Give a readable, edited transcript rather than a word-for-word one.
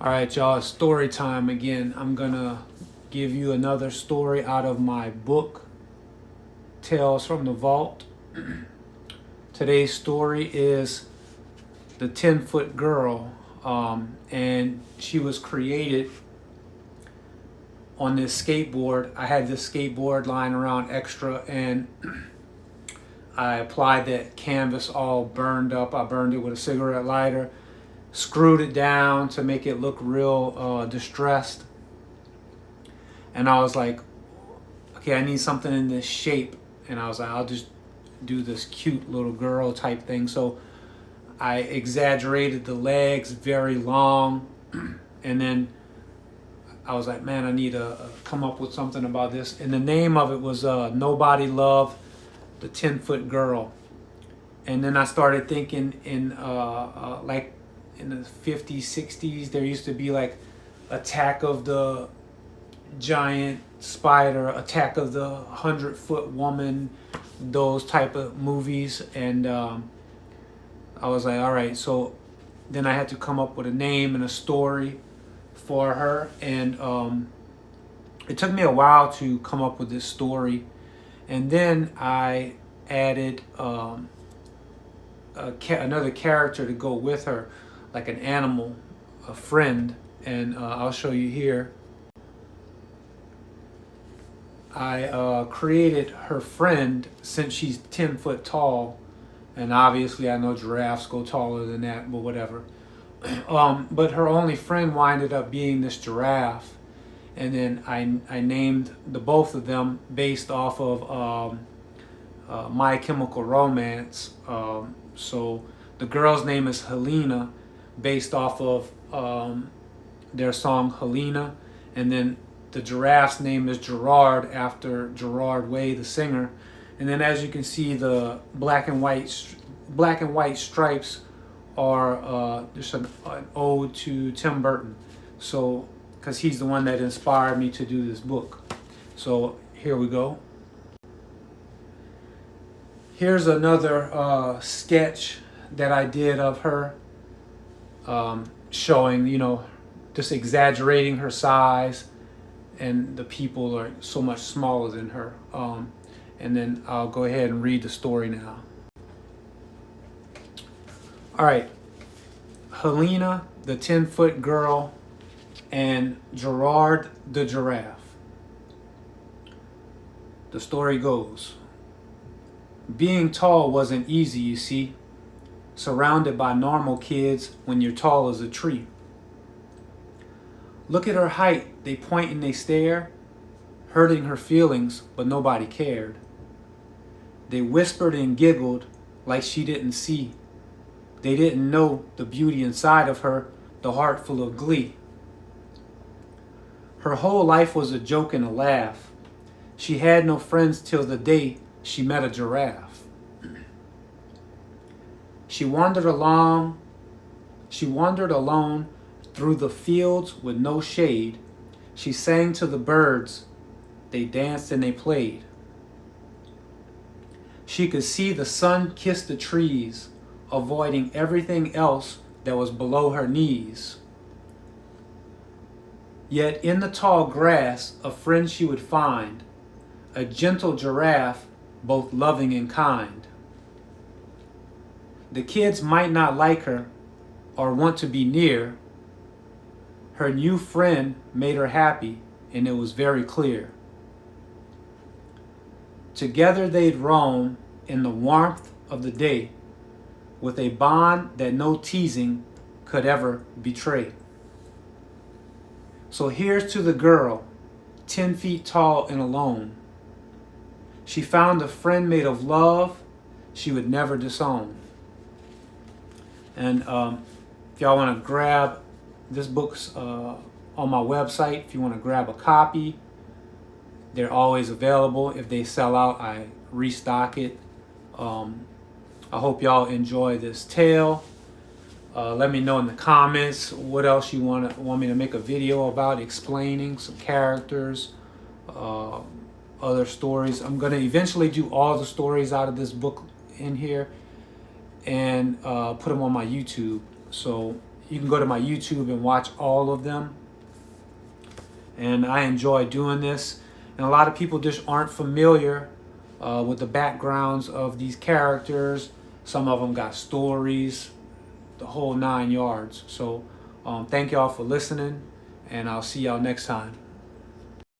All right, y'all, it's story time again. I'm gonna give you another story out of my book, Tales from the Vault. Today's story is the 10-foot girl, and she was created on this skateboard. I had this skateboard lying around extra, and I applied that canvas all burned up. I burned it with a cigarette lighter, screwed it down to make it look real distressed. And I was like, okay, I need something in this shape. And I was like, I'll just do this cute little girl type thing. So I exaggerated the legs, very long. And then I was like, man, I need to come up with something about this. And the name of it was Nobody Loved the 10-Foot Girl. And then I started thinking in like in the 50s, 60s, there used to be like Attack of the Giant Spider, Attack of the 100-Foot Woman, those type of movies. And I was like, all right, so then I had to come up with a name and a story for her. And it took me a while to come up with this story. And then I added another character to go with her, like an animal, a friend. And I'll show you here. I created her friend since she's 10 foot tall. And obviously I know giraffes go taller than that, but whatever. But her only friend winded up being this giraffe. And then I named the both of them based off of My Chemical Romance. So the girl's name is Helena, based off of their song Helena. And then the giraffe's name is Gerard, after Gerard Way, the singer. And then as you can see, the black and white stripes are just an ode to Tim Burton. So, because he's the one that inspired me to do this book. So here we go. Here's another sketch that I did of her, showing, just exaggerating her size, and the people are so much smaller than her. And then I'll go ahead and read the story now. All right, Helena, the 10-foot girl, and Gerard the giraffe. The story goes, being tall wasn't easy, you see, surrounded by normal kids when you're tall as a tree. Look at her height, they point and they stare, hurting her feelings, but nobody cared. They whispered and giggled like she didn't see. They didn't know the beauty inside of her, the heart full of glee. Her whole life was a joke and a laugh. She had no friends till the day she met a giraffe. She wandered alone through the fields with no shade. She sang to the birds, they danced and they played. She could see the sun kiss the trees, avoiding everything else that was below her knees. Yet in the tall grass, a friend she would find, a gentle giraffe, both loving and kind. The kids might not like her or want to be near. Her new friend made her happy, and it was very clear. Together they'd roam in the warmth of the day, with a bond that no teasing could ever betray. So here's to the girl, 10 feet tall and alone. She found a friend made of love she would never disown. And if y'all want to grab this book's on my website, if you want to grab a copy, they're always available. If they sell out, I restock it. I hope y'all enjoy this tale. Let me know in the comments what else you want me to make a video about, explaining some characters, other stories. I'm going to eventually do all the stories out of this book in here and put them on my YouTube. So you can go to my YouTube and watch all of them. And I enjoy doing this. And a lot of people just aren't familiar with the backgrounds of these characters. Some of them got stories, the whole 9 yards. So thank y'all for listening, and I'll see y'all next time.